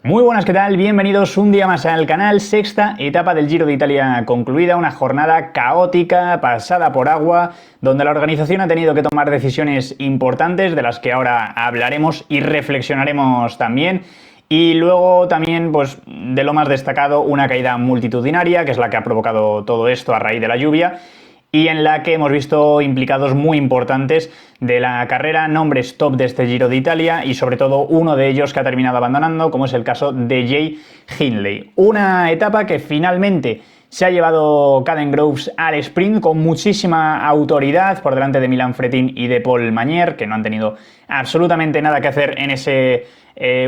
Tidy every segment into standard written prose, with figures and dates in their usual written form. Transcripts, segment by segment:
Muy buenas, ¿qué tal? Bienvenidos un día más al canal. Sexta etapa del Giro de Italia concluida, una jornada caótica, pasada por agua, donde la organización ha tenido que tomar decisiones importantes, de las que ahora hablaremos y reflexionaremos también. Y luego también, pues, de lo más destacado, una caída multitudinaria, que es la que ha provocado todo esto a raíz de la lluvia, y en la que hemos visto implicados muy importantes de la carrera, nombres top de este Giro de Italia y sobre todo uno de ellos que ha terminado abandonando, como es el caso de Jay Hindley. Una etapa que finalmente se ha llevado Caden Groves al sprint con muchísima autoridad por delante de Milan Frettin y de Paul Magnier, que no han tenido absolutamente nada que hacer en ese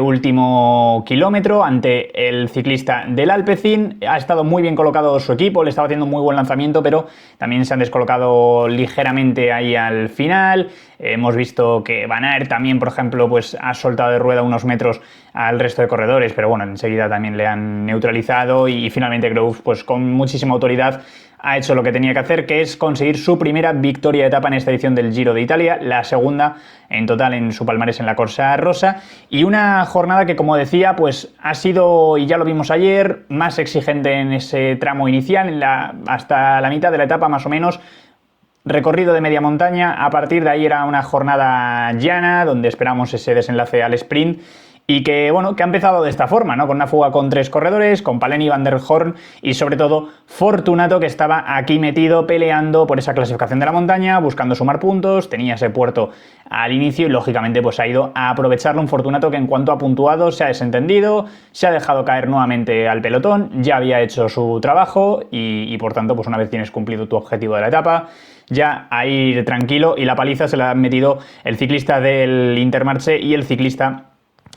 último kilómetro ante el ciclista del Alpecin. Ha estado muy bien colocado su equipo, le estaba haciendo un muy buen lanzamiento, pero también se han descolocado ligeramente ahí al final. Hemos visto que Van Aert también, por ejemplo, pues ha soltado de rueda unos metros al resto de corredores, pero bueno, enseguida también le han neutralizado y finalmente Groves, pues con muchísima autoridad, ha hecho lo que tenía que hacer, que es conseguir su primera victoria de etapa en esta edición del Giro de Italia, la segunda en total en su palmarés en la Corsa Rosa, y una jornada que, como decía, pues ha sido, y ya lo vimos ayer, más exigente en ese tramo inicial, hasta la mitad de la etapa más o menos. Recorrido de media montaña, a partir de ahí era una jornada llana, donde esperamos ese desenlace al sprint, y que, bueno, que ha empezado de esta forma, ¿no? Con una fuga con tres corredores, con Paleni, Van der Horn y sobre todo Fortunato, que estaba aquí metido peleando por esa clasificación de la montaña, buscando sumar puntos, tenía ese puerto al inicio y lógicamente pues ha ido a aprovecharlo. Un Fortunato que en cuanto ha puntuado se ha desentendido, se ha dejado caer nuevamente al pelotón, ya había hecho su trabajo y por tanto pues una vez tienes cumplido tu objetivo de la etapa, ya a ir tranquilo, y la paliza se la han metido el ciclista del Intermarché y el ciclista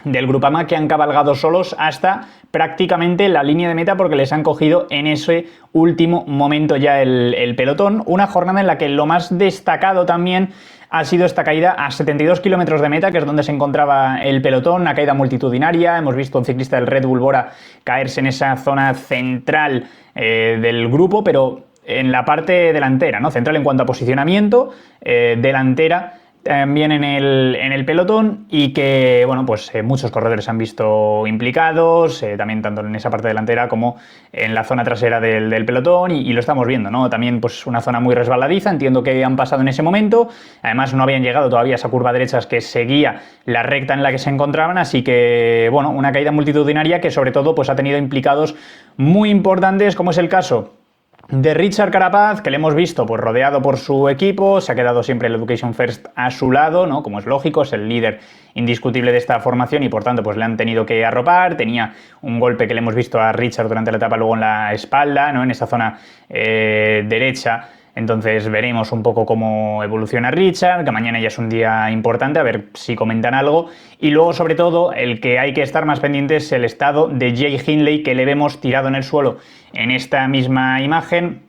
del Groupama, que han cabalgado solos hasta prácticamente la línea de meta porque les han cogido en ese último momento ya el pelotón. Una jornada en la que lo más destacado también ha sido esta caída a 72 kilómetros de meta, que es donde se encontraba el pelotón, una caída multitudinaria. Hemos visto a un ciclista del Red Bull Bora caerse en esa zona central del grupo, pero en la parte delantera, ¿no? Central en cuanto a posicionamiento, delantera también en el pelotón, y que, bueno, pues muchos corredores se han visto implicados, también tanto en esa parte delantera como en la zona trasera del pelotón, y lo estamos viendo, ¿no? También pues una zona muy resbaladiza, entiendo que han pasado en ese momento, además no habían llegado todavía a esa curva derecha que seguía la recta en la que se encontraban, así que, bueno, una caída multitudinaria que sobre todo pues ha tenido implicados muy importantes, como es el caso de Richard Carapaz, que le hemos visto pues rodeado por su equipo, se ha quedado siempre el Education First a su lado, ¿no? Como es lógico, es el líder indiscutible de esta formación y por tanto pues le han tenido que arropar. Tenía un golpe que le hemos visto a Richard durante la etapa luego en la espalda, ¿no? En esa zona derecha. Entonces veremos un poco cómo evoluciona Richard, que mañana ya es un día importante, a ver si comentan algo. Y luego, sobre todo, el que hay que estar más pendiente es el estado de Jay Hindley, que le vemos tirado en el suelo en esta misma imagen,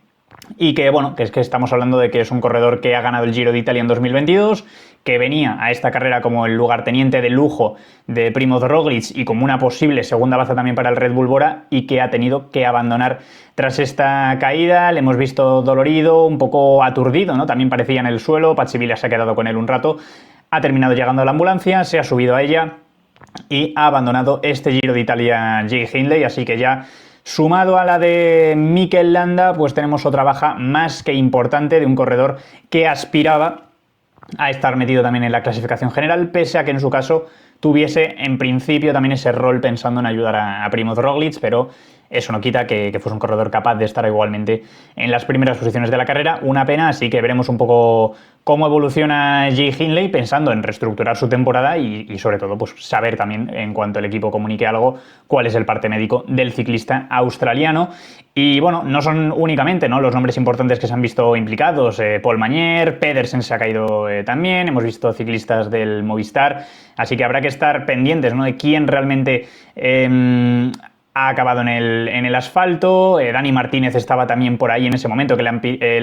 y que, bueno, que es que estamos hablando de que es un corredor que ha ganado el Giro de Italia en 2022, que venía a esta carrera como el lugarteniente de lujo de Primoz Roglic y como una posible segunda baza también para el Red Bull Bora, y que ha tenido que abandonar tras esta caída. Le hemos visto dolorido, un poco aturdido, ¿no? También parecía en el suelo. Patxi Vila se ha quedado con él un rato, ha terminado llegando a la ambulancia, se ha subido a ella y ha abandonado este Giro de Italia Jay Hindley, así que ya sumado a la de Mikel Landa, pues tenemos otra baja más que importante de un corredor que aspiraba a estar metido también en la clasificación general, pese a que en su caso tuviese en principio también ese rol pensando en ayudar a Primoz Roglic, pero eso no quita que fuese un corredor capaz de estar igualmente en las primeras posiciones de la carrera. Una pena, así que veremos un poco cómo evoluciona Jay Hindley, pensando en reestructurar su temporada y sobre todo pues saber también, en cuanto el equipo comunique algo, cuál es el parte médico del ciclista australiano. Y bueno, no son únicamente, ¿no?, los nombres importantes que se han visto implicados. Paul Magnier, Pedersen se ha caído también, hemos visto ciclistas del Movistar, así que habrá que estar pendientes, ¿no?, de quién realmente ha acabado en el asfalto. Dani Martínez estaba también por ahí en ese momento, que le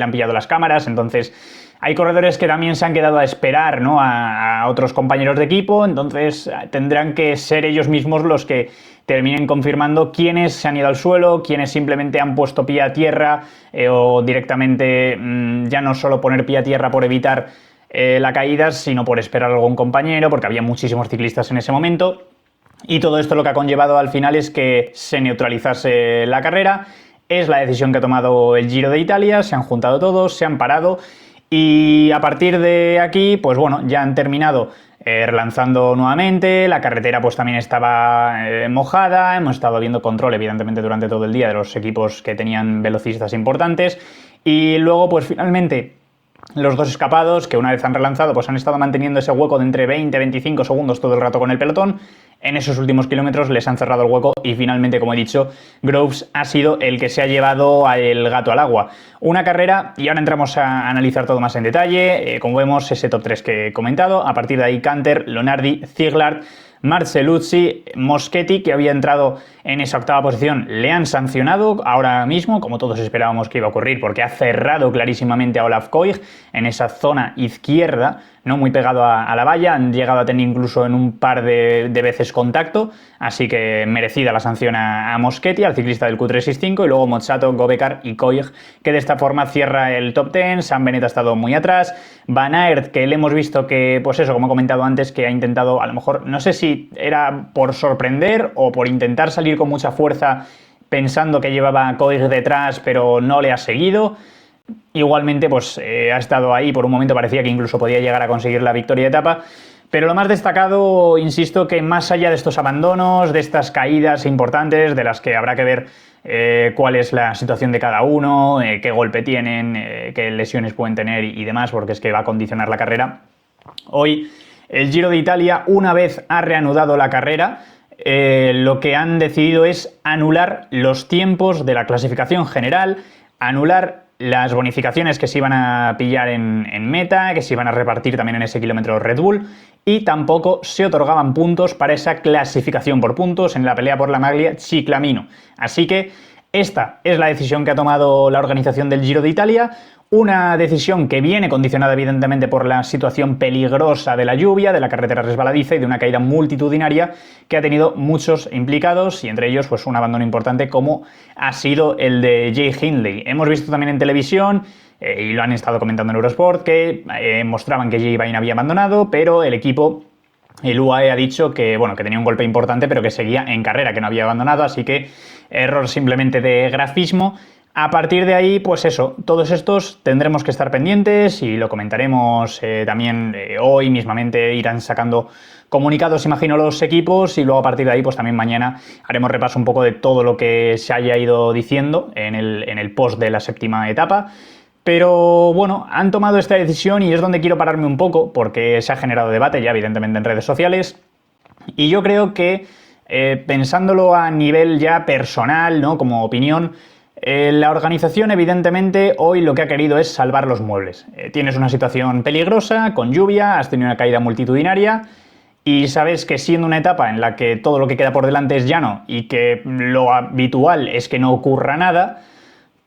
han pillado las cámaras. Entonces hay corredores que también se han quedado a esperar, ¿no?, a otros compañeros de equipo. Entonces tendrán que ser ellos mismos los que terminen confirmando quiénes se han ido al suelo, quiénes simplemente han puesto pie a tierra, o directamente ya no solo poner pie a tierra por evitar la caída, sino por esperar a algún compañero, porque había muchísimos ciclistas en ese momento. Y todo esto lo que ha conllevado al final es que se neutralizase la carrera. Es la decisión que ha tomado el Giro de Italia, se han juntado todos, se han parado y a partir de aquí, pues bueno, ya han terminado relanzando nuevamente, la carretera pues también estaba mojada, hemos estado viendo control evidentemente durante todo el día de los equipos que tenían velocistas importantes y luego pues finalmente los dos escapados, que una vez han relanzado, pues han estado manteniendo ese hueco de entre 20 y 25 segundos todo el rato con el pelotón. En esos últimos kilómetros les han cerrado el hueco y finalmente, como he dicho, Groves ha sido el que se ha llevado el gato al agua. Una carrera, y ahora entramos a analizar todo más en detalle, como vemos ese top 3 que he comentado, a partir de ahí Canter, Lonardi, Ziegler, Marcelluzzi, Moschetti, que había entrado en esa octava posición, le han sancionado ahora mismo, como todos esperábamos que iba a ocurrir, porque ha cerrado clarísimamente a Olaf Koig en esa zona izquierda, no muy pegado a la valla, han llegado a tener incluso en un par de veces contacto, así que merecida la sanción a Moschetti, al ciclista del Q365, y luego Mozzato, Gobekar y Koig, que de esta forma cierra el top 10, Sam Bennett ha estado muy atrás, Van Aert, que le hemos visto que, pues eso, como he comentado antes, que ha intentado, a lo mejor, no sé si era por sorprender o por intentar salir con mucha fuerza pensando que llevaba a Koig detrás, pero no le ha seguido. Igualmente, pues ha estado ahí, por un momento parecía que incluso podía llegar a conseguir la victoria de etapa, pero lo más destacado, insisto, que más allá de estos abandonos, de estas caídas importantes, de las que habrá que ver cuál es la situación de cada uno, qué golpe tienen, qué lesiones pueden tener y demás, porque es que va a condicionar la carrera. Hoy, el Giro de Italia, una vez ha reanudado la carrera, lo que han decidido es anular los tiempos de la clasificación general, anular las bonificaciones que se iban a pillar en meta, que se iban a repartir también en ese kilómetro Red Bull, y tampoco se otorgaban puntos para esa clasificación por puntos en la pelea por la maglia ciclamino. Así que esta es la decisión que ha tomado la organización del Giro de Italia, una decisión que viene condicionada evidentemente por la situación peligrosa de la lluvia, de la carretera resbaladiza y de una caída multitudinaria que ha tenido muchos implicados y entre ellos pues un abandono importante como ha sido el de Jay Hindley. Hemos visto también en televisión y lo han estado comentando en Eurosport que mostraban que Jay Vine había abandonado, pero el equipo, el UAE, ha dicho que, bueno, que tenía un golpe importante pero que seguía en carrera, que no había abandonado, así que error simplemente de grafismo. A partir de ahí, pues eso, todos estos tendremos que estar pendientes y lo comentaremos también hoy mismamente, irán sacando comunicados, imagino, los equipos y luego a partir de ahí, pues también mañana haremos repaso un poco de todo lo que se haya ido diciendo en el post de la séptima etapa. Pero bueno, han tomado esta decisión y es donde quiero pararme un poco porque se ha generado debate ya evidentemente en redes sociales y yo creo que pensándolo a nivel ya personal, ¿no? Como opinión, la organización evidentemente hoy lo que ha querido es salvar los muebles. Tienes una situación peligrosa, con lluvia, has tenido una caída multitudinaria y sabes que siendo una etapa en la que todo lo que queda por delante es llano y que lo habitual es que no ocurra nada,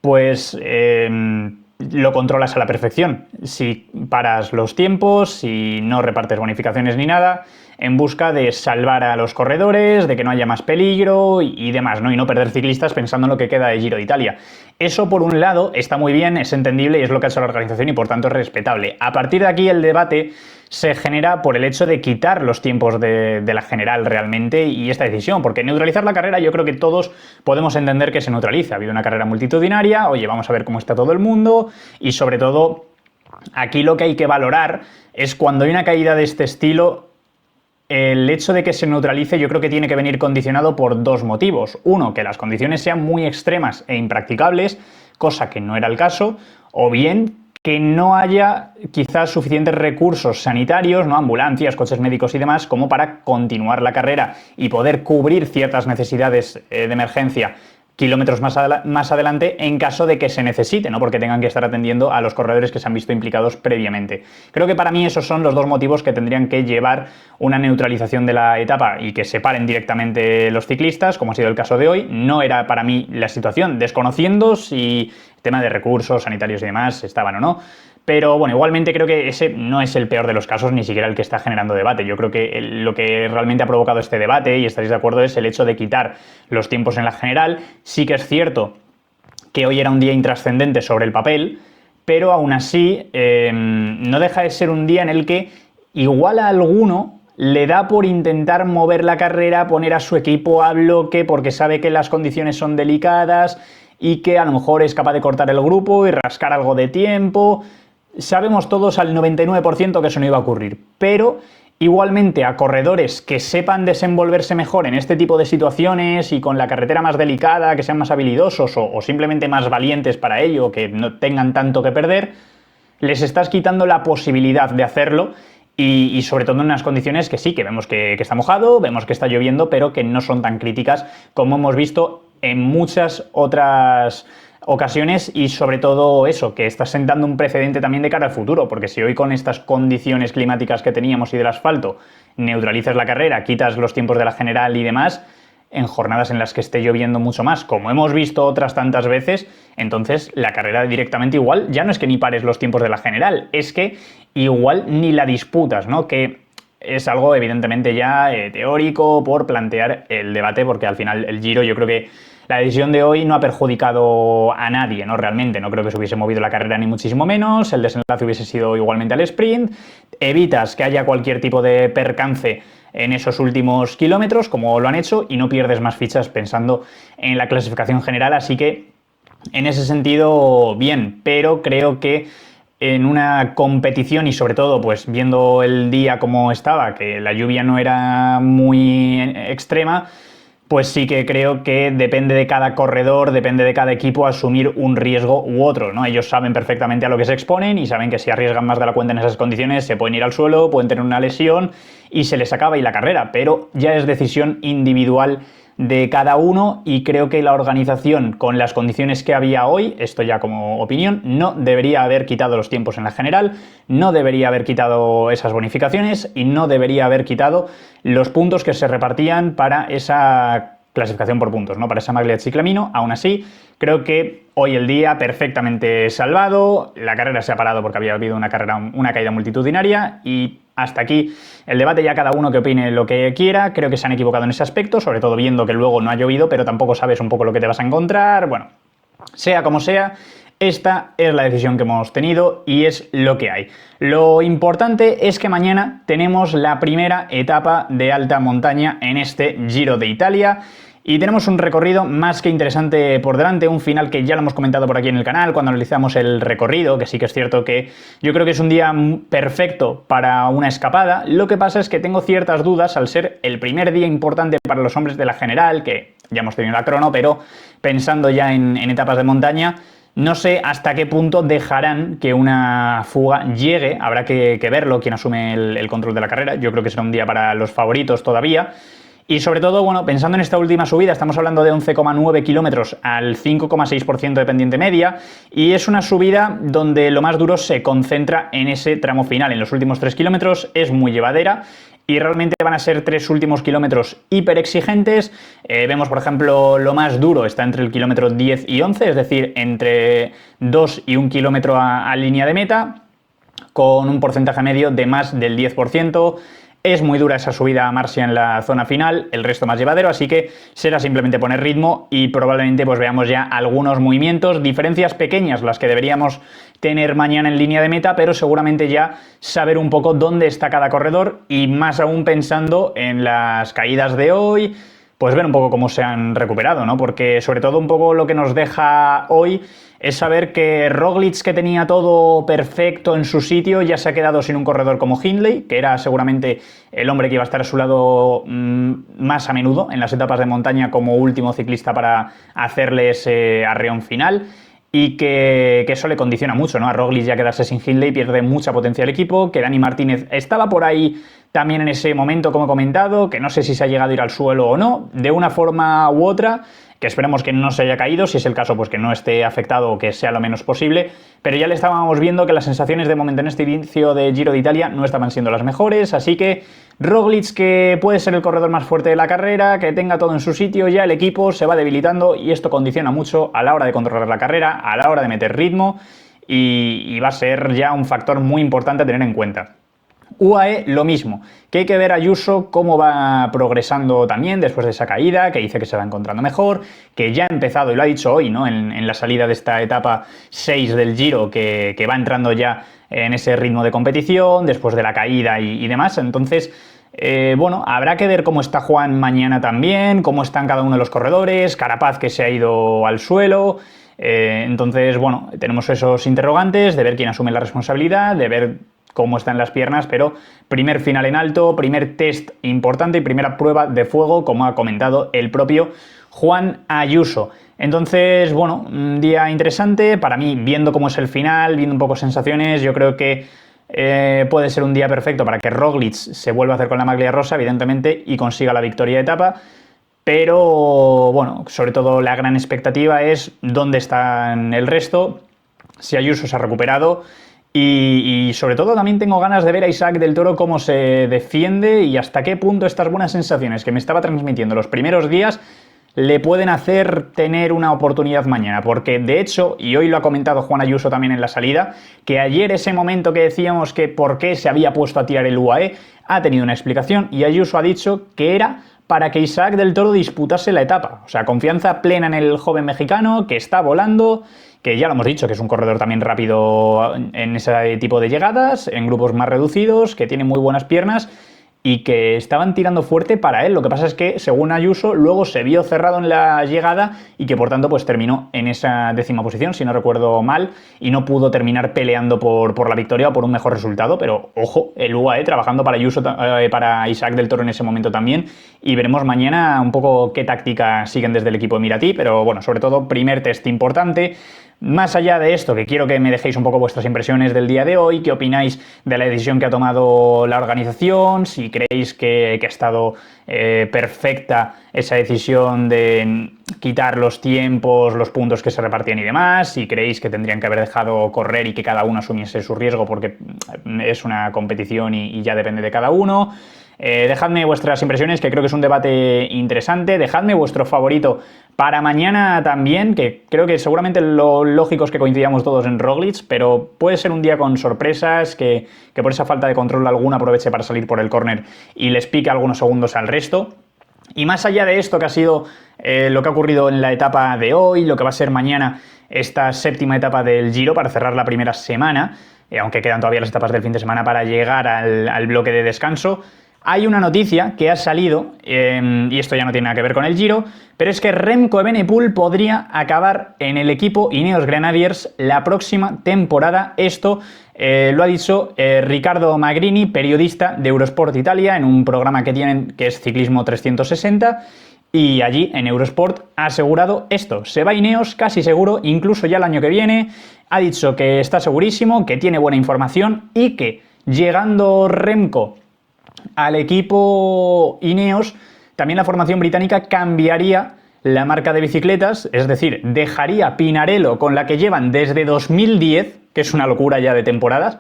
pues lo controlas a la perfección. Si paras los tiempos, si no repartes bonificaciones ni nada, en busca de salvar a los corredores, de que no haya más peligro y demás, ¿no? Y no perder ciclistas pensando en lo que queda de Giro de Italia. Eso, por un lado, está muy bien, es entendible y es lo que ha hecho la organización y, por tanto, es respetable. A partir de aquí, el debate se genera por el hecho de quitar los tiempos de la general realmente y esta decisión, porque neutralizar la carrera yo creo que todos podemos entender que se neutraliza. Ha habido una carrera multitudinaria, oye, vamos a ver cómo está todo el mundo y, sobre todo, aquí lo que hay que valorar es cuando hay una caída de este estilo. El hecho de que se neutralice yo creo que tiene que venir condicionado por dos motivos. Uno, que las condiciones sean muy extremas e impracticables, cosa que no era el caso, o bien que no haya quizás suficientes recursos sanitarios, ¿no? Ambulancias, coches médicos y demás, como para continuar la carrera y poder cubrir ciertas necesidades de emergencia kilómetros más adelante en caso de que se necesite, ¿no? Porque tengan que estar atendiendo a los corredores que se han visto implicados previamente. Creo que para mí esos son los dos motivos que tendrían que llevar una neutralización de la etapa y que se paren directamente los ciclistas, como ha sido el caso de hoy. No era para mí la situación, desconociendo si el tema de recursos sanitarios y demás estaban o no. Pero bueno, igualmente creo que ese no es el peor de los casos, ni siquiera el que está generando debate. Yo creo que lo que realmente ha provocado este debate, y estaréis de acuerdo, es el hecho de quitar los tiempos en la general. Sí que es cierto que hoy era un día intrascendente sobre el papel, pero aún así no deja de ser un día en el que igual a alguno le da por intentar mover la carrera, poner a su equipo a bloque porque sabe que las condiciones son delicadas y que a lo mejor es capaz de cortar el grupo y rascar algo de tiempo. Sabemos todos al 99% que eso no iba a ocurrir, pero igualmente a corredores que sepan desenvolverse mejor en este tipo de situaciones y con la carretera más delicada, que sean más habilidosos o simplemente más valientes para ello, que no tengan tanto que perder, les estás quitando la posibilidad de hacerlo y sobre todo en unas condiciones que sí, que vemos que está mojado, vemos que está lloviendo, pero que no son tan críticas como hemos visto en muchas otras ocasiones y sobre todo eso, que estás sentando un precedente también de cara al futuro, porque si hoy con estas condiciones climáticas que teníamos y del asfalto neutralizas la carrera, quitas los tiempos de la general y demás, en jornadas en las que esté lloviendo mucho más, como hemos visto otras tantas veces, entonces la carrera directamente igual, ya no es que ni pares los tiempos de la general, es que igual ni la disputas, ¿no? Que es algo evidentemente ya teórico por plantear el debate, porque al final el Giro, yo creo que la decisión de hoy no ha perjudicado a nadie, ¿no? Realmente, no creo que se hubiese movido la carrera ni muchísimo menos, el desenlace hubiese sido igualmente al sprint, evitas que haya cualquier tipo de percance en esos últimos kilómetros, como lo han hecho, y no pierdes más fichas pensando en la clasificación general, así que en ese sentido, bien, pero creo que en una competición y sobre todo pues viendo el día como estaba, que la lluvia no era muy extrema, pues sí que creo que depende de cada corredor, depende de cada equipo asumir un riesgo u otro, ¿no? Ellos saben perfectamente a lo que se exponen y saben que si arriesgan más de la cuenta en esas condiciones se pueden ir al suelo, pueden tener una lesión y se les acaba ahí la carrera, pero ya es decisión individual de cada uno y creo que la organización con las condiciones que había hoy, esto ya como opinión, no debería haber quitado los tiempos en la general, no debería haber quitado esas bonificaciones y no debería haber quitado los puntos que se repartían para esa clasificación por puntos, ¿no? Para esa maglia de ciclamino. Aún así, creo que hoy el día perfectamente salvado, la carrera se ha parado porque había habido una caída multitudinaria y hasta aquí el debate, ya cada uno que opine lo que quiera. Creo que se han equivocado en ese aspecto, sobre todo viendo que luego no ha llovido, pero tampoco sabes un poco lo que te vas a encontrar. Bueno, sea como sea, esta es la decisión que hemos tenido y es lo que hay. Lo importante es que mañana tenemos la primera etapa de alta montaña en este Giro de Italia. Y tenemos un recorrido más que interesante por delante, un final que ya lo hemos comentado por aquí en el canal cuando analizamos el recorrido, que sí que es cierto que yo creo que es un día perfecto para una escapada. Lo que pasa es que tengo ciertas dudas al ser el primer día importante para los hombres de la general, que ya hemos tenido la crono, pero pensando ya en etapas de montaña, no sé hasta qué punto dejarán que una fuga llegue, habrá que verlo, quién asume el control de la carrera. Yo creo que será un día para los favoritos todavía. Y sobre todo, bueno, pensando en esta última subida, estamos hablando de 11,9 kilómetros al 5,6% de pendiente media y es una subida donde lo más duro se concentra en ese tramo final. En los últimos 3 kilómetros es muy llevadera y realmente van a ser 3 últimos kilómetros hiper exigentes. Vemos, por ejemplo, lo más duro está entre el kilómetro 10 y 11, es decir, entre 2 y 1 kilómetro a línea de meta, con un porcentaje medio de más del 10%. Es muy dura esa subida a Marsia en la zona final, el resto más llevadero, así que será simplemente poner ritmo y probablemente pues veamos ya algunos movimientos, diferencias pequeñas las que deberíamos tener mañana en línea de meta, pero seguramente ya saber un poco dónde está cada corredor y más aún pensando en las caídas de hoy, pues ver un poco cómo se han recuperado, ¿no? Porque sobre todo un poco lo que nos deja hoy es saber que Roglic, que tenía todo perfecto en su sitio, ya se ha quedado sin un corredor como Hindley, que era seguramente el hombre que iba a estar a su lado más a menudo en las etapas de montaña como último ciclista para hacerle ese arreón final. Y que eso le condiciona mucho, ¿no? A Roglic ya quedarse sin Hindley pierde mucha potencia el equipo, que Dani Martínez estaba por ahí también en ese momento, como he comentado, que no sé si se ha llegado a ir al suelo o no, de una forma u otra, que esperemos que no se haya caído, si es el caso, pues que no esté afectado o que sea lo menos posible, pero ya le estábamos viendo que las sensaciones de momento en este inicio de Giro de Italia no estaban siendo las mejores, así que Roglic, que puede ser el corredor más fuerte de la carrera, que tenga todo en su sitio, ya el equipo se va debilitando y esto condiciona mucho a la hora de controlar la carrera, a la hora de meter ritmo y va a ser ya un factor muy importante a tener en cuenta. UAE lo mismo, que hay que ver a Ayuso cómo va progresando también después de esa caída, que dice que se va encontrando mejor, que ya ha empezado, y lo ha dicho hoy, ¿no? En la salida de esta etapa 6 del Giro, que va entrando ya en ese ritmo de competición, después de la caída y demás. Entonces, Bueno, habrá que ver cómo está Juan mañana también, cómo están cada uno de los corredores, Carapaz que se ha ido al suelo. Entonces, bueno, tenemos esos interrogantes de ver quién asume la responsabilidad, de ver cómo están las piernas, pero primer final en alto, primer test importante y primera prueba de fuego, como ha comentado el propio Juan Ayuso. Entonces, bueno, un día interesante para mí, viendo cómo es el final, viendo un poco sensaciones, yo creo que puede ser un día perfecto para que Roglic se vuelva a hacer con la maglia rosa, evidentemente, y consiga la victoria de etapa. Pero, bueno, sobre todo la gran expectativa es dónde están el resto, si Ayuso se ha recuperado y sobre todo también tengo ganas de ver a Isaac del Toro cómo se defiende y hasta qué punto estas buenas sensaciones que me estaba transmitiendo los primeros días le pueden hacer tener una oportunidad mañana, porque de hecho, y hoy lo ha comentado Juan Ayuso también en la salida, que ayer ese momento que decíamos que por qué se había puesto a tirar el UAE ha tenido una explicación y Ayuso ha dicho que era para que Isaac del Toro disputase la etapa. O sea, confianza plena en el joven mexicano que está volando, que ya lo hemos dicho, que es un corredor también rápido en ese tipo de llegadas, en grupos más reducidos, que tiene muy buenas piernas y que estaban tirando fuerte para él. Lo que pasa es que, según Ayuso, luego se vio cerrado en la llegada y que, por tanto, pues terminó en esa 10ª posición, si no recuerdo mal, y no pudo terminar peleando por la victoria o por un mejor resultado. Pero, ojo, el UAE trabajando para Ayuso, para Isaac del Toro en ese momento también, y veremos mañana un poco qué táctica siguen desde el equipo emiratí, pero, bueno, sobre todo, primer test importante. Más allá de esto, que quiero que me dejéis un poco vuestras impresiones del día de hoy, qué opináis de la decisión que ha tomado la organización, si creéis que ha estado perfecta esa decisión de quitar los tiempos, los puntos que se repartían y demás, si creéis que tendrían que haber dejado correr y que cada uno asumiese su riesgo porque es una competición y ya depende de cada uno. Dejadme vuestras impresiones, que creo que es un debate interesante. Dejadme vuestro favorito para mañana también, que creo que seguramente lo lógico es que coincidamos todos en Roglic, pero puede ser un día con sorpresas, que por esa falta de control alguno aproveche para salir por el córner y les pique algunos segundos al resto. Y más allá de esto que ha sido lo que ha ocurrido en la etapa de hoy, lo que va a ser mañana esta 7ª etapa del Giro para cerrar la primera semana, aunque quedan todavía las etapas del fin de semana para llegar al bloque de descanso, hay una noticia que ha salido, y esto ya no tiene nada que ver con el Giro, pero es que Remco Evenepoel podría acabar en el equipo Ineos Grenadiers la próxima temporada. Esto lo ha dicho Riccardo Magrini, periodista de Eurosport Italia, en un programa que tienen que es Ciclismo 360, y allí en Eurosport ha asegurado esto: se va Ineos casi seguro, incluso ya el año que viene. Ha dicho que está segurísimo, que tiene buena información y que llegando Remco al equipo Ineos, también la formación británica cambiaría la marca de bicicletas, es decir, dejaría Pinarello con la que llevan desde 2010, que es una locura ya de temporadas,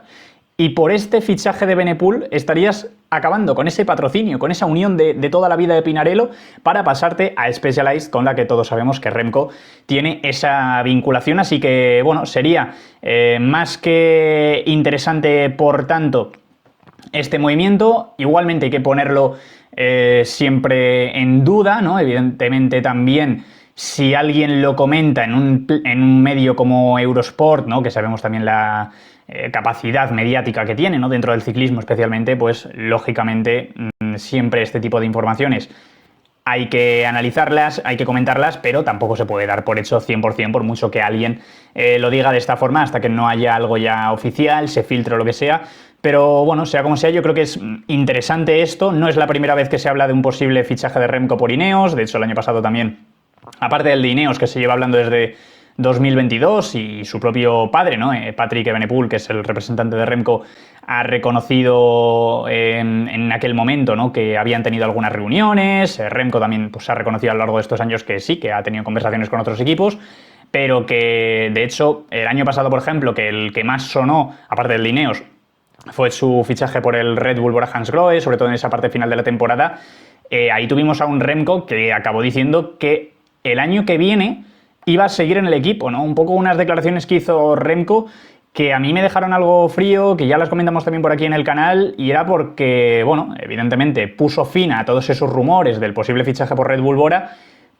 y por este fichaje de Evenepoel estarías acabando con ese patrocinio, con esa unión de toda la vida de Pinarello para pasarte a Specialized, con la que todos sabemos que Remco tiene esa vinculación. Así que, bueno, sería más que interesante, por tanto, este movimiento. Igualmente hay que ponerlo siempre en duda, ¿no? Evidentemente también, si alguien lo comenta en un medio como Eurosport, ¿no? Que sabemos también la capacidad mediática que tiene, ¿no? Dentro del ciclismo especialmente, pues lógicamente siempre este tipo de informaciones hay que analizarlas, hay que comentarlas, pero tampoco se puede dar por hecho 100%, por mucho que alguien lo diga de esta forma, hasta que no haya algo ya oficial, se filtre o lo que sea. Pero bueno, sea como sea, yo creo que es interesante esto. No es la primera vez que se habla de un posible fichaje de Remco por Ineos. De hecho, el año pasado también, aparte del de Ineos, que se lleva hablando desde 2022, y su propio padre, ¿no? Patrick Evenepoel, que es el representante de Remco, ha reconocido en aquel momento, ¿no? Que habían tenido algunas reuniones. Remco también pues, ha reconocido a lo largo de estos años que sí, que ha tenido conversaciones con otros equipos, pero que, de hecho, el año pasado, por ejemplo, que el que más sonó, aparte del de Ineos, fue su fichaje por el Red Bull Bora-Hansgrohe, sobre todo en esa parte final de la temporada. Ahí tuvimos a un Remco que acabó diciendo que el año que viene iba a seguir en el equipo, ¿no? Un poco unas declaraciones que hizo Remco que a mí me dejaron algo frío, que ya las comentamos también por aquí en el canal, y era porque, bueno, evidentemente puso fin a todos esos rumores del posible fichaje por Red Bull Bora,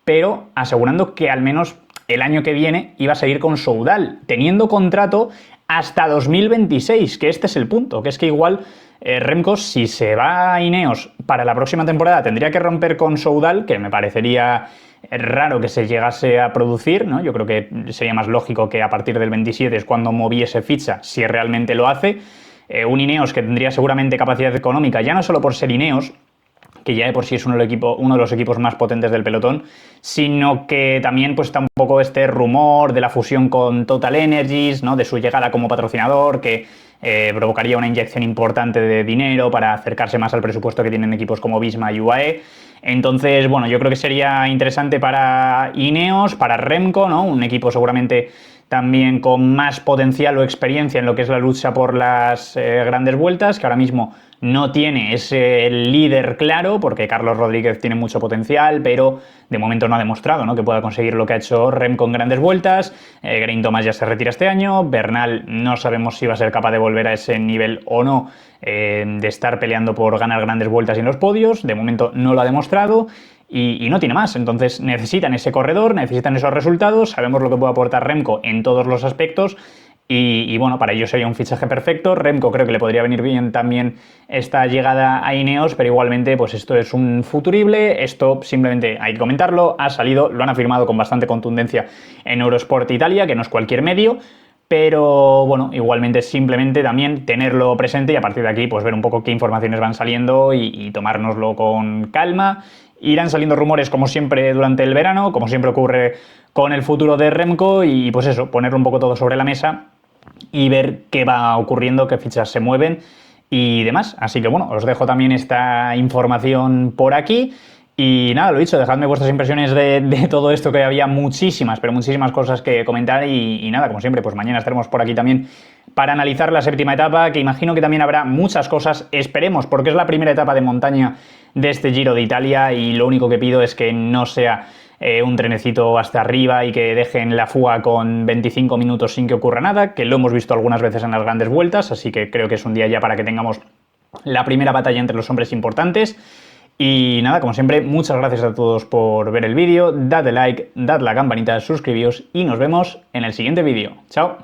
pero asegurando que al menos el año que viene iba a seguir con Soudal, teniendo contrato hasta 2026, que este es el punto, que es que igual Remco, si se va a Ineos para la próxima temporada, tendría que romper con Soudal, que me parecería raro que se llegase a producir, ¿no? Yo creo que sería más lógico que a partir del 27 es cuando moviese ficha, si realmente lo hace. Un Ineos que tendría seguramente capacidad económica, ya no solo por ser Ineos, que ya de por sí es uno de los equipos más potentes del pelotón, sino que también pues está un poco este rumor de la fusión con Total Energies, ¿no? De su llegada como patrocinador, que provocaría una inyección importante de dinero para acercarse más al presupuesto que tienen equipos como Visma y UAE. Entonces, bueno, yo creo que sería interesante para Ineos, para Remco, ¿no? Un equipo seguramente también con más potencial o experiencia en lo que es la lucha por las grandes vueltas, que ahora mismo no tiene ese líder claro, porque Carlos Rodríguez tiene mucho potencial, pero de momento no ha demostrado, ¿no?, que pueda conseguir lo que ha hecho Remco en grandes vueltas. Geraint Thomas ya se retira este año, Bernal no sabemos si va a ser capaz de volver a ese nivel o no, de estar peleando por ganar grandes vueltas y en los podios, de momento no lo ha demostrado. Y no tiene más, entonces necesitan ese corredor, necesitan esos resultados, sabemos lo que puede aportar Remco en todos los aspectos y bueno, para ello sería un fichaje perfecto. Remco creo que le podría venir bien también esta llegada a Ineos, pero igualmente pues esto es un futurible, esto simplemente hay que comentarlo, ha salido, lo han afirmado con bastante contundencia en Eurosport Italia, que no es cualquier medio, pero bueno, igualmente simplemente también tenerlo presente y a partir de aquí pues ver un poco qué informaciones van saliendo y tomárnoslo con calma. Irán saliendo rumores como siempre durante el verano, como siempre ocurre con el futuro de Remco y pues eso, ponerlo un poco todo sobre la mesa y ver qué va ocurriendo, qué fichas se mueven y demás. Así que bueno, os dejo también esta información por aquí. Y nada, lo dicho, dejadme vuestras impresiones de todo esto, que había muchísimas, pero muchísimas cosas que comentar y nada, como siempre, pues mañana estaremos por aquí también para analizar la séptima etapa, que imagino que también habrá muchas cosas, esperemos, porque es la primera etapa de montaña de este Giro de Italia y lo único que pido es que no sea un trenecito hasta arriba y que dejen la fuga con 25 minutos sin que ocurra nada, que lo hemos visto algunas veces en las grandes vueltas, así que creo que es un día ya para que tengamos la primera batalla entre los hombres importantes. Y nada, como siempre, muchas gracias a todos por ver el vídeo, dadle like, dadle a la campanita, suscribíos y nos vemos en el siguiente vídeo. ¡Chao!